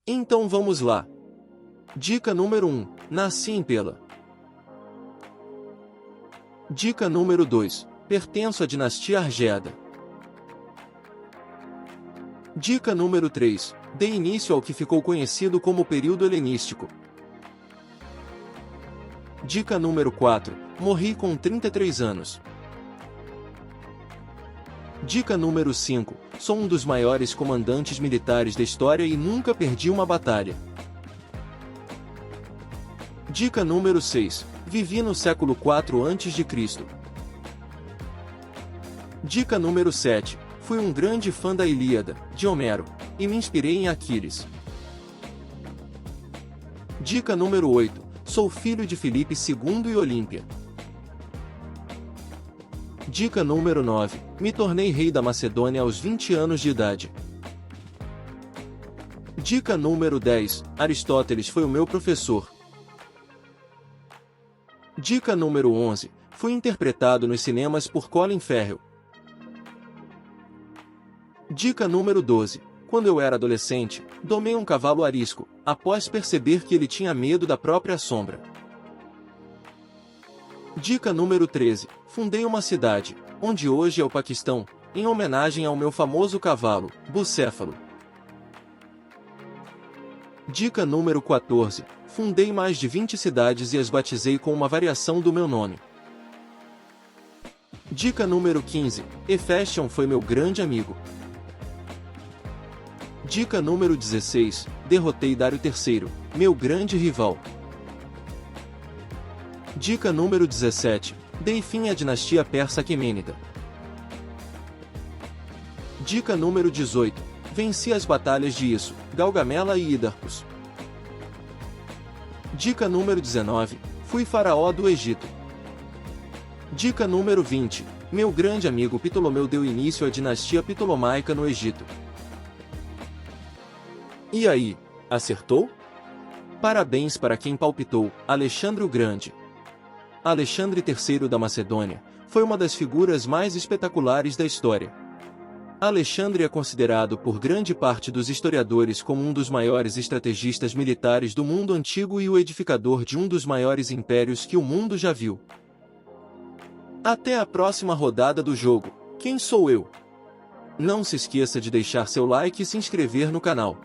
Então vamos lá. Dica número 1. Nasci em Pela. Dica número 2. Pertenço à dinastia Argéada. Dica número 3. Dei início ao que ficou conhecido como período helenístico. Dica número 4. Morri com 33 anos. Dica número 5. Sou um dos maiores comandantes militares da história e nunca perdi uma batalha. Dica número 6. Vivi no século IV a.C. Dica número 7. Fui um grande fã da Ilíada, de Homero, e me inspirei em Aquiles. Dica número 8. Sou filho de Filipe II e Olímpia. Dica número 9. Me tornei rei da Macedônia aos 20 anos de idade. Dica número 10. Aristóteles foi o meu professor. Dica número 11. Fui interpretado nos cinemas por Colin Farrell. Dica número 12. Quando eu era adolescente, domei um cavalo arisco, após perceber que ele tinha medo da própria sombra. Dica número 13. Fundei uma cidade, onde hoje é o Paquistão, em homenagem ao meu famoso cavalo, Bucéfalo. Dica número 14. Fundei mais de 20 cidades e as batizei com uma variação do meu nome. Dica número 15. Hefestion foi meu grande amigo. Dica número 16. Derrotei Dário III, meu grande rival. Dica número 17. Dei fim à dinastia persa Aquemênida. Dica número 18. Venci as batalhas de Isso, Galgamela e Hidarcos. Dica número 19. Fui faraó do Egito. Dica número 20. Meu grande amigo Ptolomeu deu início à dinastia Ptolomaica no Egito. E aí, acertou? Parabéns para quem palpitou, Alexandre o Grande. Alexandre III da Macedônia foi uma das figuras mais espetaculares da história. Alexandre é considerado por grande parte dos historiadores como um dos maiores estrategistas militares do mundo antigo e o edificador de um dos maiores impérios que o mundo já viu. Até a próxima rodada do jogo. Quem sou eu? Não se esqueça de deixar seu like e se inscrever no canal.